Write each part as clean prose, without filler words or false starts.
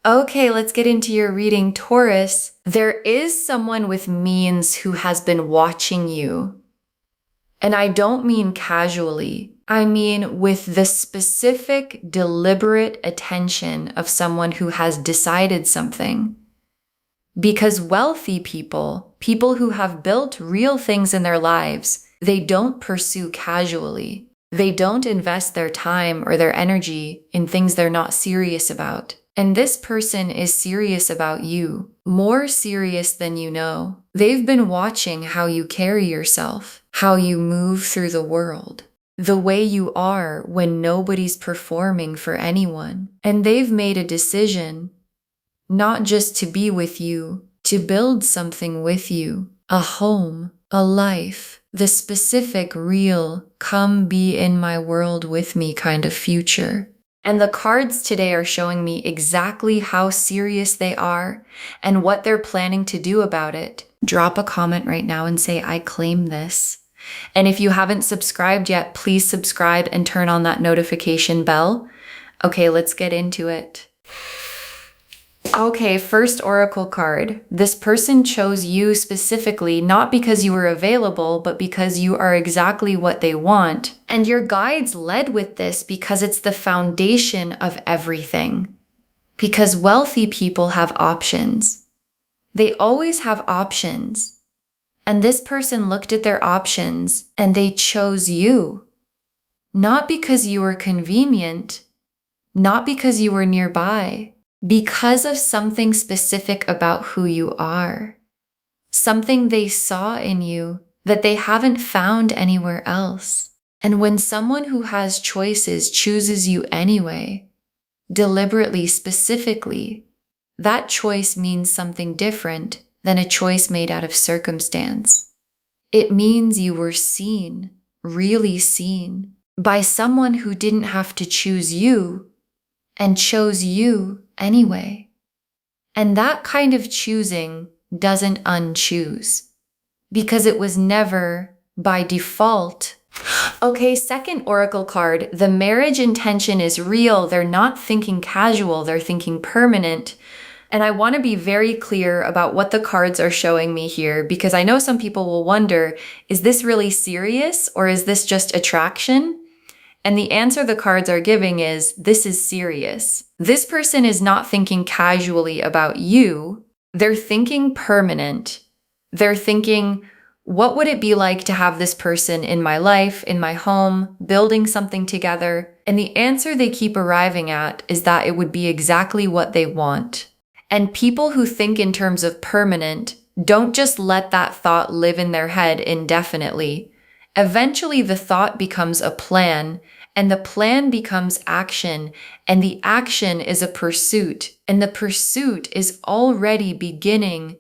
Okay, let's get into your reading, Taurus. There is someone with means who has been watching you. And I don't mean casually. I mean with the specific, deliberate attention of someone who has decided something. Because wealthy people, people who have built real things in their lives, they don't pursue casually. They don't invest their time or their energy in things they're not serious about. And this person is serious about you, more serious than you know. They've been watching how you carry yourself, how you move through the world, the way you are when nobody's performing for anyone. And they've made a decision, not just to be with you, to build something with you, a home, a life, the specific, real, come be in my world with me kind of future. And the cards today are showing me exactly how serious they are and what they're planning to do about it. Drop a comment right now and say, I claim this. And if you haven't subscribed yet, please subscribe and turn on that notification bell. Okay, let's get into it. Okay, first oracle card. This person chose you specifically, not because you were available, but because you are exactly what they want. And your guides led with this because it's the foundation of everything. Because wealthy people have options. They always have options. And this person looked at their options and they chose you. Not because you were convenient, not because you were nearby, because of something specific about who you are. Something they saw in you that they haven't found anywhere else. And when someone who has choices chooses you anyway, deliberately, specifically, that choice means something different than a choice made out of circumstance. It means you were seen, really seen, by someone who didn't have to choose you and chose you anyway. And that kind of choosing doesn't unchoose, because it was never by default. Okay, second oracle card. The marriage intention is real. They're not thinking casual, they're thinking permanent. And I want to be very clear about what the cards are showing me here, because I know some people will wonder, is this really serious or is this just attraction? And the answer the cards are giving is, this is serious. This person is not thinking casually about you. They're thinking permanent. They're thinking, what would it be like to have this person in my life, in my home, building something together? And the answer they keep arriving at is that it would be exactly what they want. And people who think in terms of permanent don't just let that thought live in their head indefinitely. Eventually, the thought becomes a plan, and the plan becomes action, and the action is a pursuit, and the pursuit is already beginning.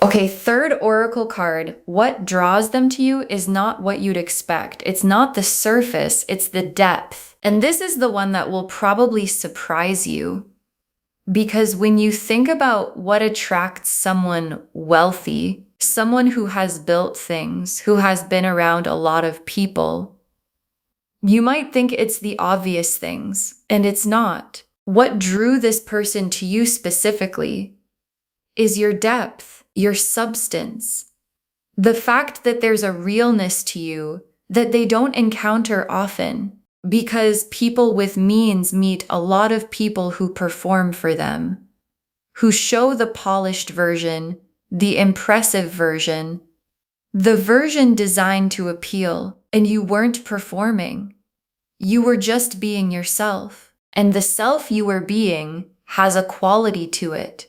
Okay, third oracle card. What draws them to you is not what you'd expect. It's not the surface, it's the depth. And this is the one that will probably surprise you. Because when you think about what attracts someone wealthy, someone who has built things, who has been around a lot of people, you might think it's the obvious things, and it's not. What drew this person to you specifically is your depth, your substance. The fact that there's a realness to you that they don't encounter often, because people with means meet a lot of people who perform for them, who show the polished version, the impressive version, the version designed to appeal, and you weren't performing. You were just being yourself, and the self you were being has a quality to it.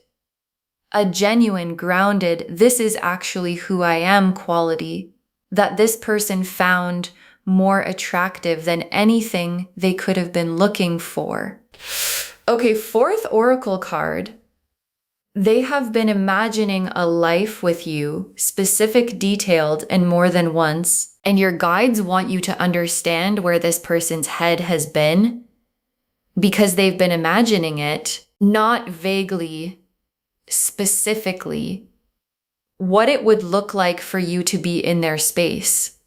A genuine, grounded, this is actually who I am quality that this person found more attractive than anything they could have been looking for. Okay, fourth oracle card. They have been imagining a life with you, specific, detailed, and more than once, and your guides want you to understand where this person's head has been, because they've been imagining it, not vaguely, specifically, what it would look like for you to be in their space,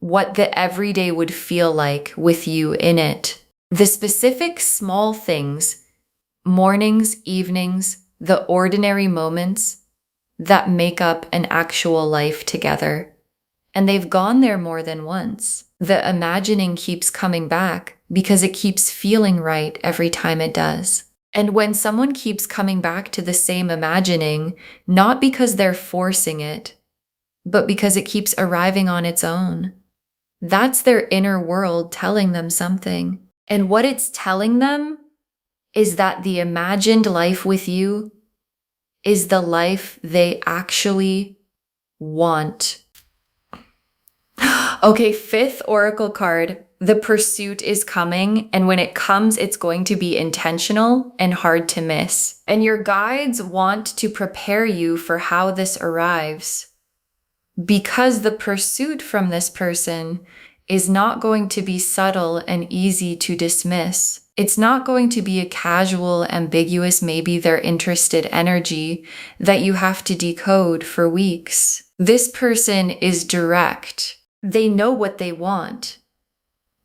what the everyday would feel like with you in it. The specific small things mornings, evenings, the ordinary moments that make up an actual life together. And they've gone there more than once. The imagining keeps coming back because it keeps feeling right every time it does. And when someone keeps coming back to the same imagining, not because they're forcing it, but because it keeps arriving on its own, that's their inner world telling them something. And what it's telling them is that the imagined life with you is the life they actually want. Okay, fifth oracle card. The pursuit is coming, and when it comes, it's going to be intentional and hard to miss. And your guides want to prepare you for how this arrives, because the pursuit from this person is not going to be subtle and easy to dismiss. It's not going to be a casual, ambiguous, maybe they're interested energy that you have to decode for weeks. This person is direct. They know what they want.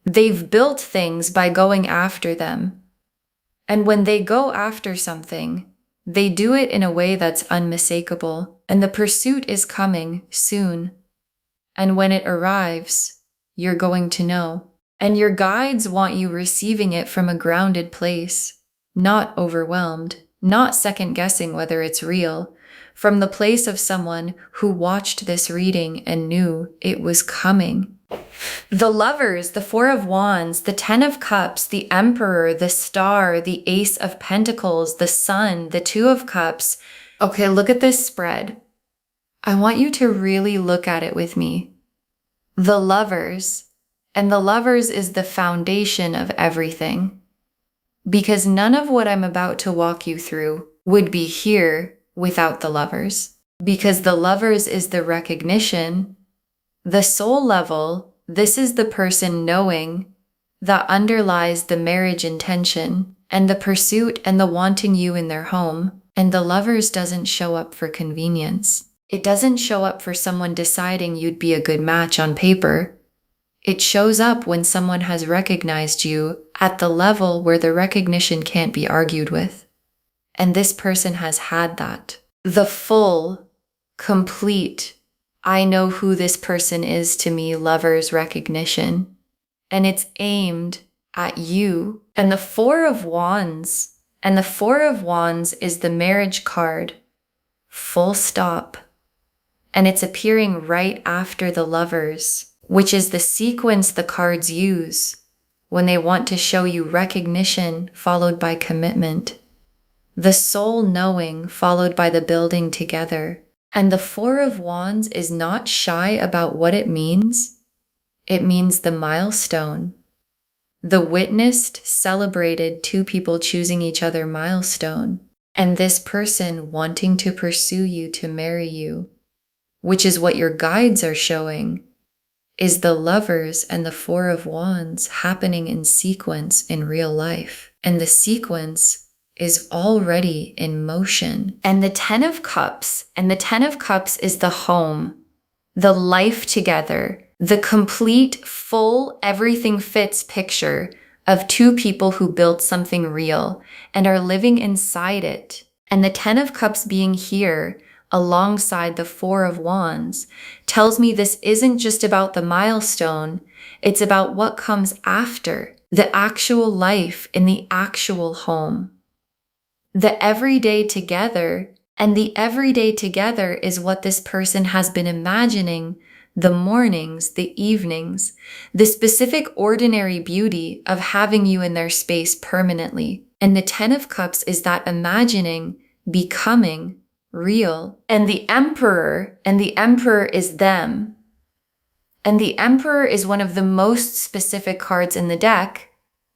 They've built things by going after them. And when they go after something, they do it in a way that's unmistakable. And the pursuit is coming soon. And when it arrives, you're going to know. And your guides want you receiving it from a grounded place, not overwhelmed, not second-guessing whether it's real, from the place of someone who watched this reading and knew it was coming. The Lovers, the Four of Wands, the Ten of Cups, the Emperor, the Star, the Ace of Pentacles, the Sun, the Two of Cups. Okay, look at this spread. I want you to really look at it with me. The Lovers, and the Lovers is the foundation of everything. Because none of what I'm about to walk you through would be here without the Lovers. Because the Lovers is the recognition, the soul level. This is the person knowing that underlies the marriage intention and the pursuit and the wanting you in their home. And the Lovers doesn't show up for convenience. It doesn't show up for someone deciding you'd be a good match on paper. It shows up when someone has recognized you at the level where the recognition can't be argued with. And this person has had that. The full, complete, I know who this person is to me, Lovers recognition. And it's aimed at you. And the Four of Wands, and the Four of Wands is the marriage card, full stop. And it's appearing right after the Lovers, which is the sequence the cards use when they want to show you recognition followed by commitment. The soul knowing followed by the building together. And the Four of Wands is not shy about what it means. It means the milestone. The witnessed, celebrated two people choosing each other milestone. And this person wanting to pursue you to marry you, which is what your guides are showing, is the Lovers and the Four of Wands happening in sequence in real life. And the sequence is already in motion. And the Ten of Cups, and the Ten of Cups is the home, the life together, the complete, full, everything fits picture of two people who built something real and are living inside it. And the Ten of Cups being here alongside the Four of Wands tells me this isn't just about the milestone, it's about what comes after, the actual life in the actual home. The everyday together, and the everyday together is what this person has been imagining, the mornings, the evenings, the specific ordinary beauty of having you in their space permanently. And the Ten of Cups is that imagining becoming real. And the Emperor is them. And the Emperor is one of the most specific cards in the deck.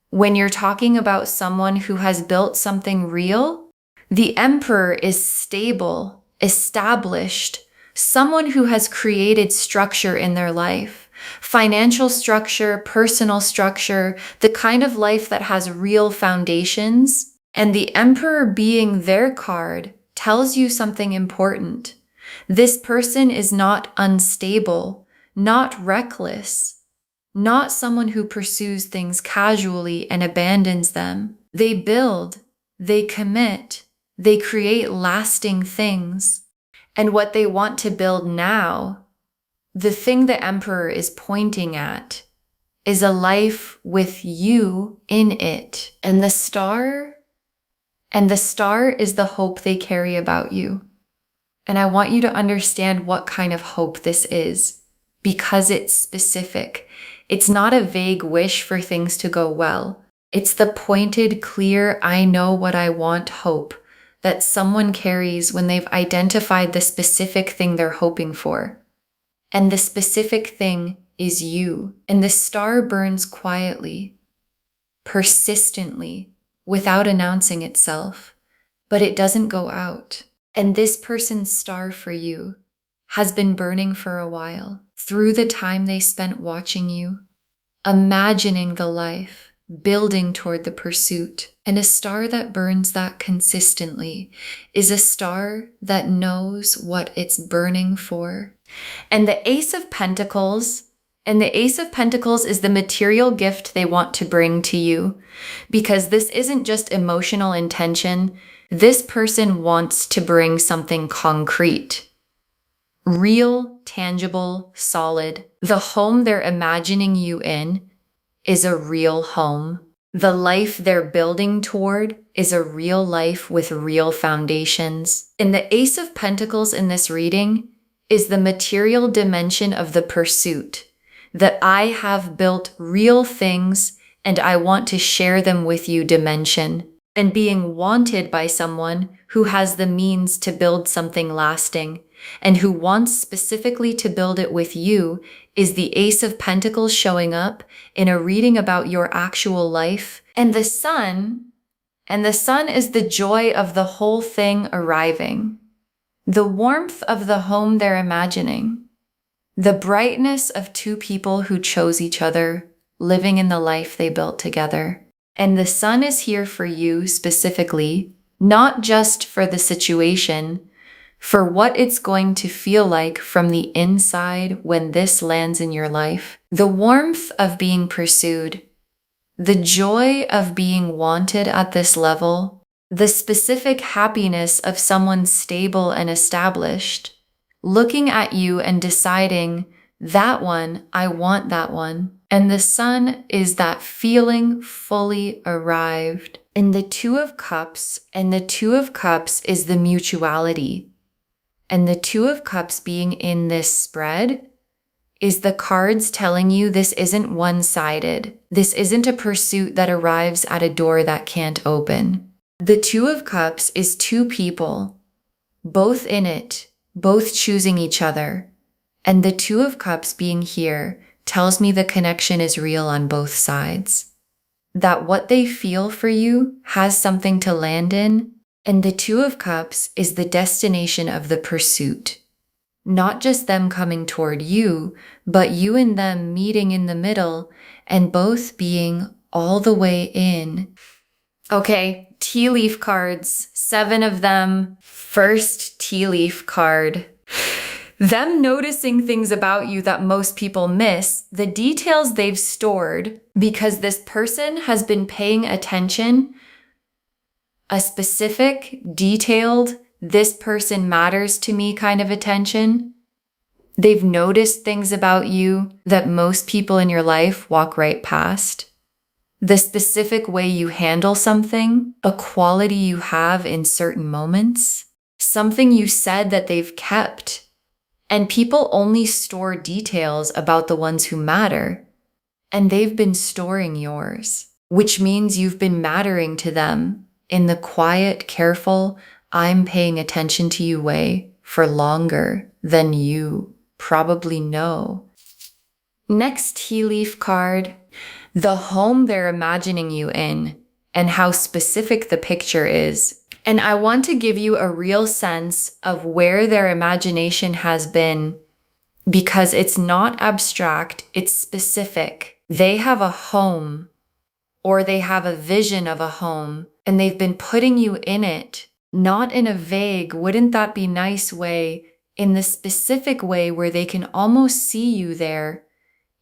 When you're talking about someone who has built something real, the Emperor is stable, established, someone who has created structure in their life, financial structure, personal structure, the kind of life that has real foundations. And the Emperor being their card tells you something important. This person is not unstable, not reckless, not someone who pursues things casually and abandons them. They build, they commit, they create lasting things. And what they want to build now, the thing the Emperor is pointing at, is a life with you in it. And the star is the hope they carry about you. And I want you to understand what kind of hope this is, because it's specific. It's not a vague wish for things to go well. It's the pointed, clear, I know what I want hope that someone carries when they've identified the specific thing they're hoping for. And the specific thing is you. And the star burns quietly, persistently, without announcing itself, but it doesn't go out. And this person's star for you has been burning for a while, through the time they spent watching you, imagining the life, building toward the pursuit. And a star that burns that consistently is a star that knows what it's burning for. And the Ace of Pentacles is the material gift they want to bring to you, because this isn't just emotional intention. This person wants to bring something concrete, real, tangible, solid. The home they're imagining you in is a real home. The life they're building toward is a real life with real foundations. And the Ace of Pentacles in this reading is the material dimension of the pursuit, that I have built real things and I want to share them with you dimension. And being wanted by someone who has the means to build something lasting and who wants specifically to build it with you is the Ace of Pentacles showing up in a reading about your actual life. And the sun is the joy of the whole thing arriving, the warmth of the home they're imagining, the brightness of two people who chose each other, living in the life they built together. And the sun is here for you specifically, not just for the situation, for what it's going to feel like from the inside when this lands in your life. The warmth of being pursued, the joy of being wanted at this level, the specific happiness of someone stable and established, looking at you and deciding, that one, I want that one. And the sun is that feeling fully arrived. In the Two of Cups, and the Two of Cups is the mutuality. And the Two of Cups being in this spread is the cards telling you this isn't one-sided. This isn't a pursuit that arrives at a door that can't open. The Two of Cups is two people, both in it, both choosing each other. And the Two of Cups being here tells me the connection is real on both sides. That what they feel for you has something to land in. And the Two of Cups is the destination of the pursuit. Not just them coming toward you, but you and them meeting in the middle and both being all the way in. Okay, tea leaf cards, 7 of them. First tea leaf card. Them noticing things about you that most people miss, the details they've stored, because this person has been paying attention, a specific, detailed, this person matters to me kind of attention. They've noticed things about you that most people in your life walk right past. The specific way you handle something, a quality you have in certain moments, something you said that they've kept. And people only store details about the ones who matter, and they've been storing yours, which means you've been mattering to them in the quiet, careful, I'm paying attention to you way for longer than you probably know. Next tea leaf card, the home they're imagining you in and how specific the picture is. And I want to give you a real sense of where their imagination has been, because it's not abstract, it's specific. They have a home, or they have a vision of a home, and they've been putting you in it, not in a vague, wouldn't that be nice way, in the specific way where they can almost see you there,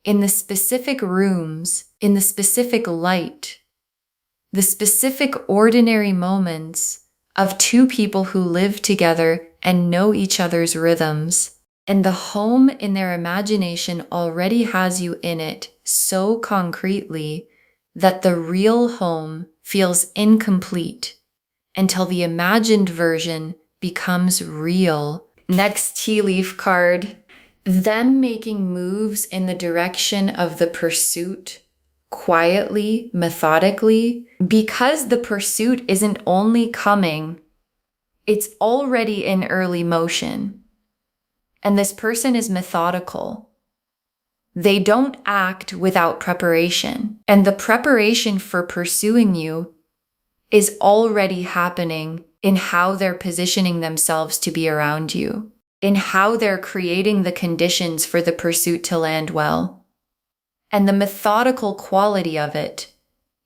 in the specific rooms, in the specific light. the specific ordinary moments of two people who live together and know each other's rhythms. And the home in their imagination already has you in it so concretely that the real home feels incomplete until the imagined version becomes real. Next tea leaf card. Them making moves in the direction of the pursuit, quietly, methodically, because the pursuit isn't only coming, it's already in early motion. And this person is methodical. They don't act without preparation. And the preparation for pursuing you is already happening in how they're positioning themselves to be around you, in how they're creating the conditions for the pursuit to land well. And the methodical quality of it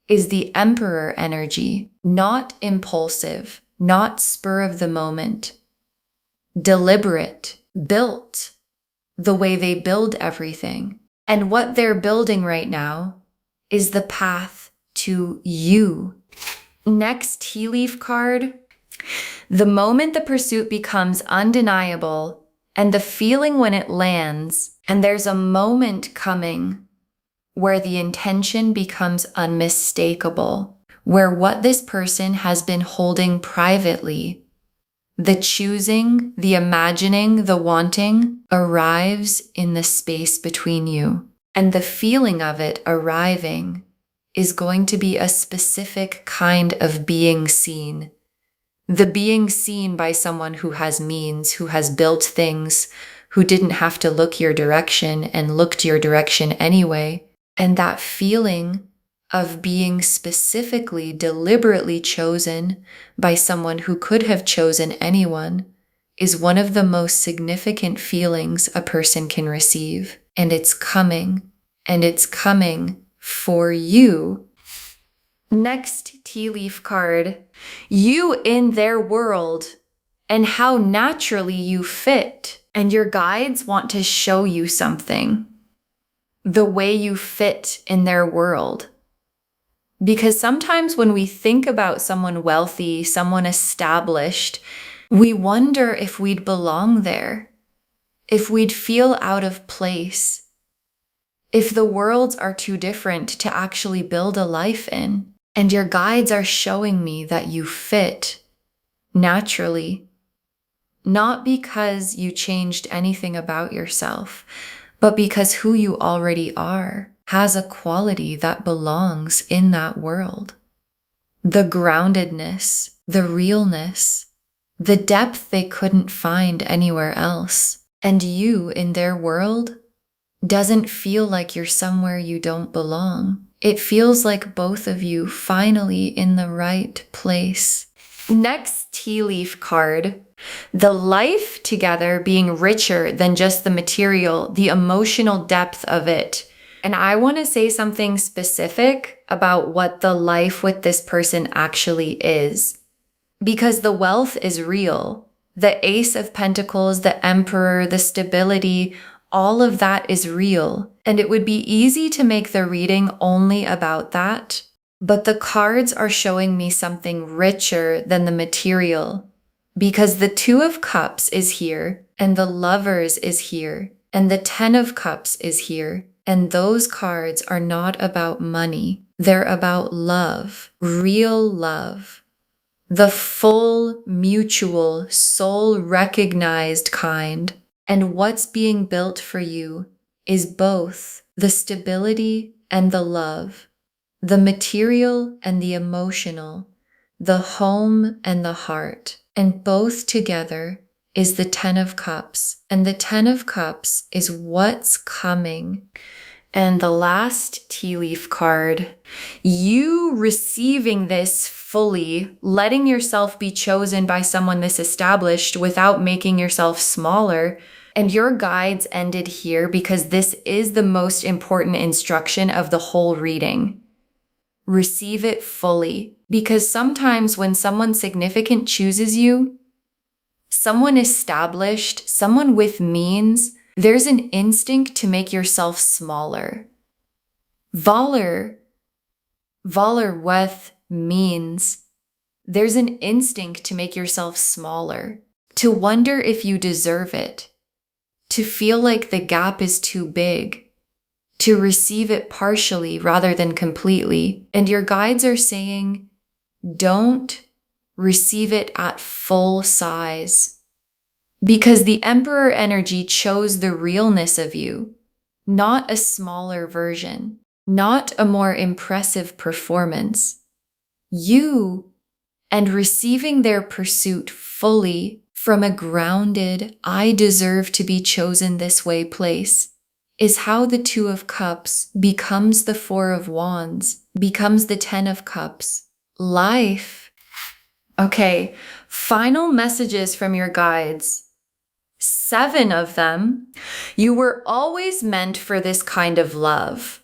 is the Emperor energy, not impulsive, not spur of the moment, deliberate, built the way they build everything. And what they're building right now is the path to you. Next tea leaf card. The moment the pursuit becomes undeniable and the feeling when it lands, and there's a moment coming where the intention becomes unmistakable, where what this person has been holding privately, the choosing, the imagining, the wanting, arrives in the space between you. And the feeling of it arriving is going to be a specific kind of being seen. The being seen by someone who has means, who has built things, who didn't have to look your direction and looked your direction anyway. And that feeling of being specifically, deliberately chosen by someone who could have chosen anyone is one of the most significant feelings a person can receive. And it's coming for you. Next tea leaf card. You in their world and how naturally you fit. And your guides want to show you something. The way you fit in their world. Because sometimes when we think about someone wealthy, someone established, we wonder if we'd belong there, if we'd feel out of place, if the worlds are too different to actually build a life in. And your guides are showing me that you fit naturally, not because you changed anything about yourself, but because who you already are has a quality that belongs in that world. The groundedness, the realness, the depth they couldn't find anywhere else. And you in their world doesn't feel like you're somewhere you don't belong. It feels like both of you finally in the right place. Next tea leaf card. The life together being richer than just the material, the emotional depth of it. And I want to say something specific about what the life with this person actually is. Because the wealth is real. The Ace of Pentacles, the Emperor, the stability, all of that is real. And it would be easy to make the reading only about that. But the cards are showing me something richer than the material. Because the Two of Cups is here, and the Lovers is here, and the Ten of Cups is here. And those cards are not about money. They're about love, real love. The full, mutual, soul-recognized kind. And what's being built for you is both the stability and the love, the material and the emotional, the home and the heart. And both together is the Ten of Cups. And the Ten of Cups is what's coming. And the last tea leaf card, you receiving this fully, letting yourself be chosen by someone this established without making yourself smaller. And your guides ended here because this is the most important instruction of the whole reading. Receive it fully. Because sometimes when someone significant chooses you, someone established, someone with means, there's an instinct to make yourself smaller. Valar with means. There's an instinct to make yourself smaller, to wonder if you deserve it, to feel like the gap is too big, to receive it partially rather than completely. And your guides are saying, don't receive it at full size. Because the Emperor energy chose the realness of you, not a smaller version, not a more impressive performance. You and receiving their pursuit fully from a grounded, I deserve to be chosen this way place is how the Two of Cups becomes the Four of Wands, becomes the Ten of Cups. Life. Okay, final messages from your guides. 7 of them. You were always meant for this kind of love.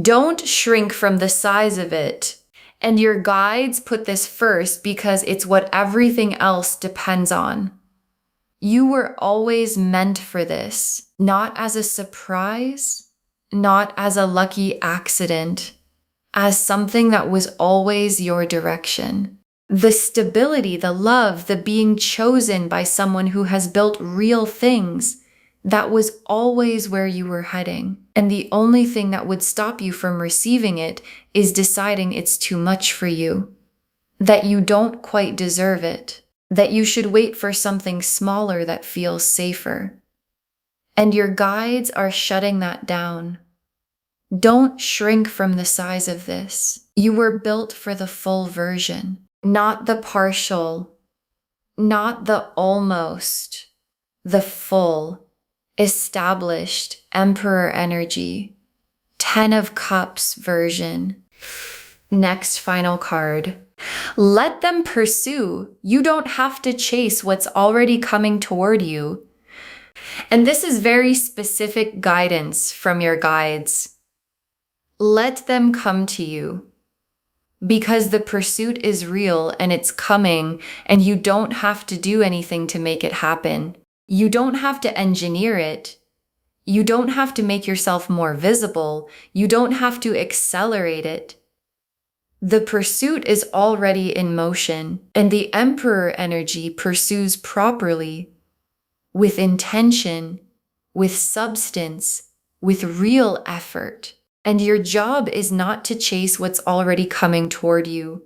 Don't shrink from the size of it. And your guides put this first because it's what everything else depends on. You were always meant for this, not as a surprise, not as a lucky accident, as something that was always your direction. The stability, the love, the being chosen by someone who has built real things, that was always where you were heading. And the only thing that would stop you from receiving it is deciding it's too much for you, that you don't quite deserve it, that you should wait for something smaller that feels safer. And your guides are shutting that down. Don't shrink from the size of this. You were built for the full version, not the partial, not the almost, the full, established Emperor energy, 10 of Cups version. Next final card. Let them pursue. You don't have to chase what's already coming toward you. And this is very specific guidance from your guides. Let them come to you because the pursuit is real and it's coming, and you don't have to do anything to make it happen. You don't have to engineer it. You don't have to make yourself more visible. You don't have to accelerate it. The pursuit is already in motion, and the Emperor energy pursues properly, with intention, with substance, with real effort. And your job is not to chase what's already coming toward you.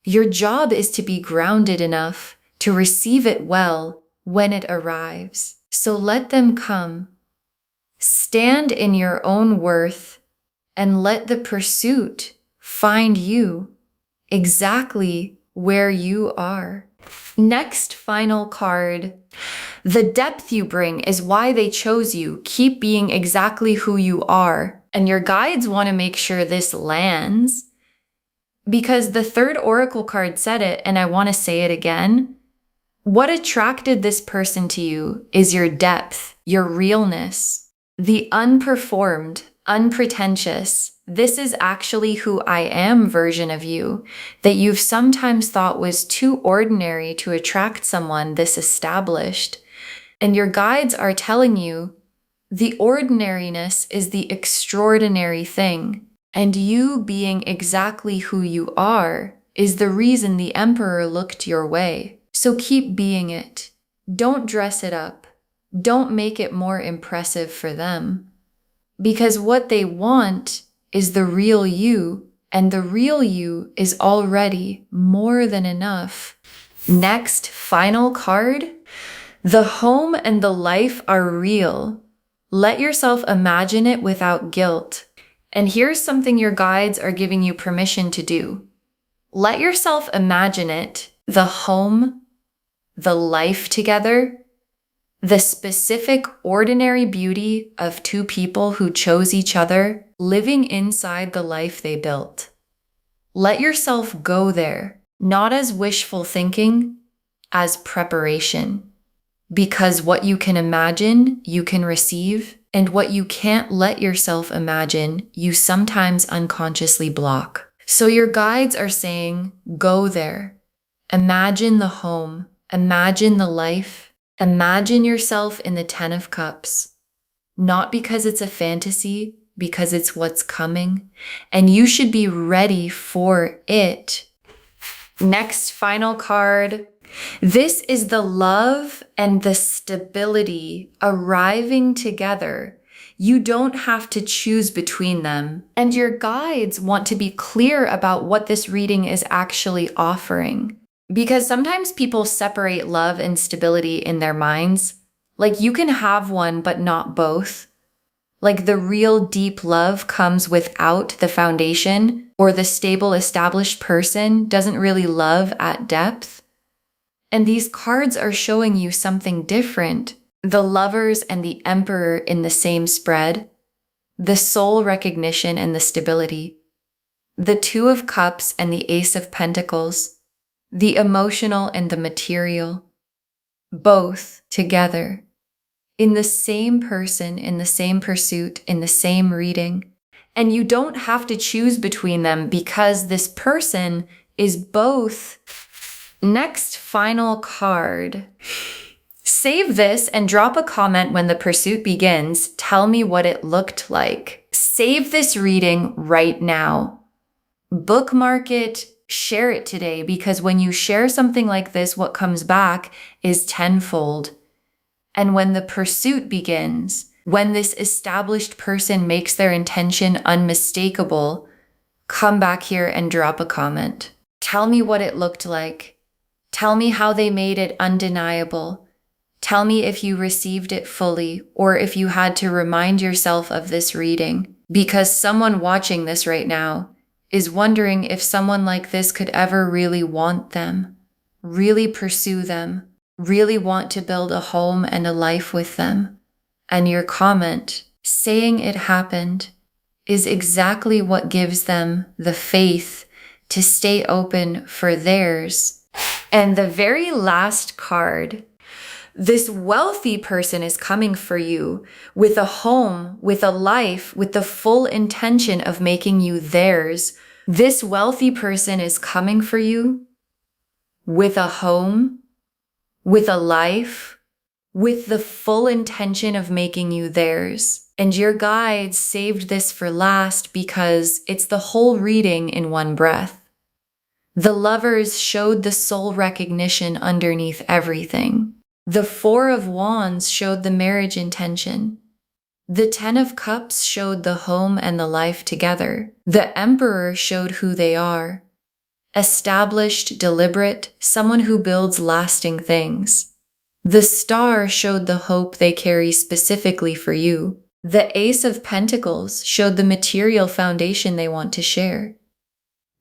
Your job is to be grounded enough to receive it well when it arrives. So let them come. Stand in your own worth and let the pursuit find you exactly where you are. Next final card. The depth you bring is why they chose you. Keep being exactly who you are. And your guides want to make sure this lands because the third oracle card said it, and I want to say it again. What attracted this person to you is your depth, your realness, the unperformed, unpretentious, this is actually who I am version of you that you've sometimes thought was too ordinary to attract someone this established. And your guides are telling you the ordinariness is the extraordinary thing. And you being exactly who you are is the reason the Emperor looked your way. So keep being it. Don't dress it up. Don't make it more impressive for them. Because what they want is the real you, and the real you is already more than enough. Next, final card. The home and the life are real. Let yourself imagine it without guilt. And here's something your guides are giving you permission to do. Let yourself imagine it, the home, the life together, the specific ordinary beauty of two people who chose each other, living inside the life they built. Let yourself go there, not as wishful thinking, as preparation. Because what you can imagine, you can receive, and what you can't let yourself imagine, you sometimes unconsciously block. So your guides are saying, go there. Imagine the home, imagine the life, imagine yourself in the 10 of Cups. Not because it's a fantasy, because it's what's coming, and you should be ready for it. Next, final card. This is the love and the stability arriving together. You don't have to choose between them. And your guides want to be clear about what this reading is actually offering. Because sometimes people separate love and stability in their minds. Like you can have one, but not both. Like the real deep love comes without the foundation, or the stable established person doesn't really love at depth. And these cards are showing you something different. The Lovers and the Emperor in the same spread, the soul recognition and the stability, the Two of Cups and the Ace of Pentacles, the emotional and the material, both together, in the same person, in the same pursuit, in the same reading. And you don't have to choose between them because this person is both. Next, final card. Save this and drop a comment when the pursuit begins. Tell me what it looked like. Save this reading right now. Bookmark it, share it today, because when you share something like this, what comes back is tenfold. And when the pursuit begins, when this established person makes their intention unmistakable, come back here and drop a comment. Tell me what it looked like. Tell me how they made it undeniable. Tell me if you received it fully, or if you had to remind yourself of this reading, because someone watching this right now is wondering if someone like this could ever really want them, really pursue them, really want to build a home and a life with them. And your comment, saying it happened, is exactly what gives them the faith to stay open for theirs. And the very last card. This wealthy person is coming for you with a home, with a life, with the full intention of making you theirs. This wealthy person is coming for you with a home, with a life, with the full intention of making you theirs. And your guides saved this for last because it's the whole reading in one breath. The Lovers showed the soul recognition underneath everything. The Four of Wands showed the marriage intention. The Ten of Cups showed the home and the life together. The Emperor showed who they are. Established, deliberate, someone who builds lasting things. The Star showed the hope they carry specifically for you. The Ace of Pentacles showed the material foundation they want to share.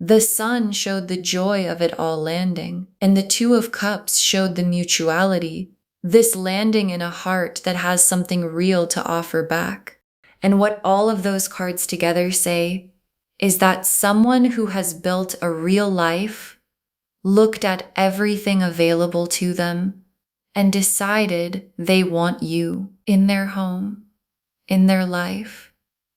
The Sun showed the joy of it all landing, and the Two of Cups showed the mutuality, this landing in a heart that has something real to offer back. And what all of those cards together say is that someone who has built a real life looked at everything available to them and decided they want you in their home, in their life,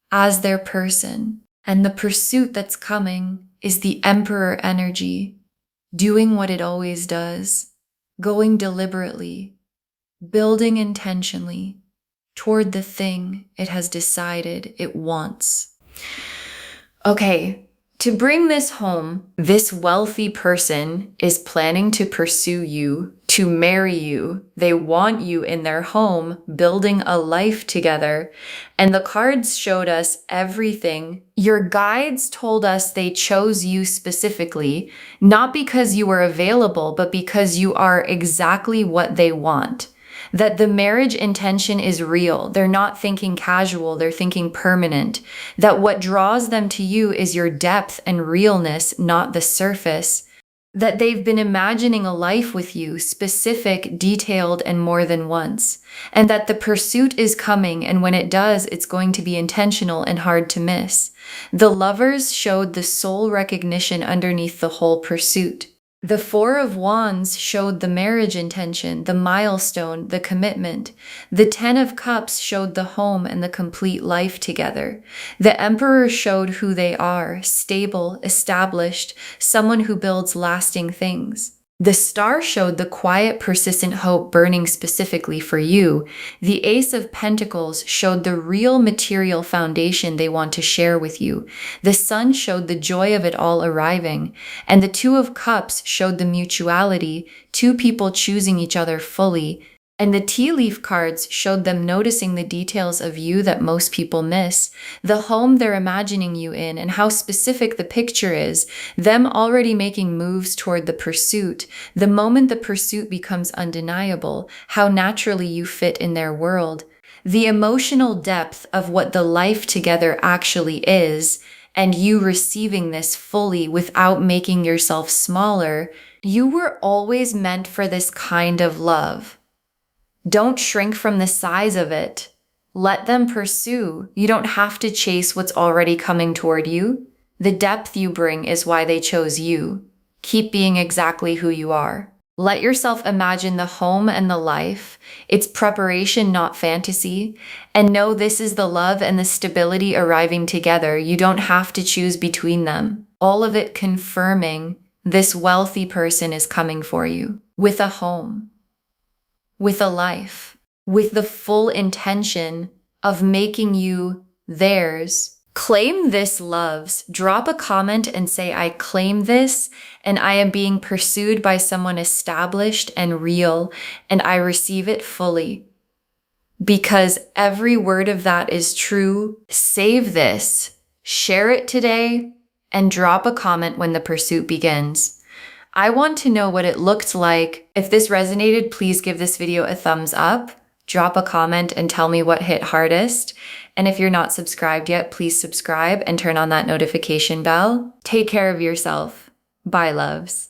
as their person. And the pursuit that's coming is the Emperor energy, doing what it always does, going deliberately, building intentionally toward the thing it has decided it wants. Okay, to bring this home, this wealthy person is planning to pursue you, to marry you. They want you in their home, building a life together. And the cards showed us everything. Your guides told us they chose you specifically, not because you were available, but because you are exactly what they want. That the marriage intention is real. They're not thinking casual, they're thinking permanent. That what draws them to you is your depth and realness, not the surface. That they've been imagining a life with you, specific, detailed, and more than once. And that the pursuit is coming, and when it does, it's going to be intentional and hard to miss. The Lovers showed the soul recognition underneath the whole pursuit. The Four of Wands showed the marriage intention, the milestone, the commitment. The Ten of Cups showed the home and the complete life together. The Emperor showed who they are, stable, established, someone who builds lasting things. The star showed the quiet, persistent hope burning specifically for you. The Ace of Pentacles showed the real material foundation they want to share with you. The Sun showed the joy of it all arriving. And the Two of Cups showed the mutuality, two people choosing each other fully. And the tea leaf cards showed them noticing the details of you that most people miss, the home they're imagining you in, and how specific the picture is, them already making moves toward the pursuit. The moment the pursuit becomes undeniable, how naturally you fit in their world. The emotional depth of what the life together actually is, and you receiving this fully without making yourself smaller. You were always meant for this kind of love. Don't shrink from the size of it. Let them pursue. You don't have to chase what's already coming toward you. The depth you bring is why they chose you. Keep being exactly who you are. Let yourself imagine the home and the life. It's preparation, not fantasy. And know this is the love and the stability arriving together. You don't have to choose between them. All of it confirming this wealthy person is coming for you with a home, with a life, with the full intention of making you theirs. Claim this, loves. Drop a comment and say, I claim this, and I am being pursued by someone established and real, and I receive it fully. Because every word of that is true. Save this, share it today, and drop a comment when the pursuit begins. I want to know what it looked like. If this resonated, please give this video a thumbs up, drop a comment and tell me what hit hardest. And if you're not subscribed yet, please subscribe and turn on that notification bell. Take care of yourself. Bye, loves.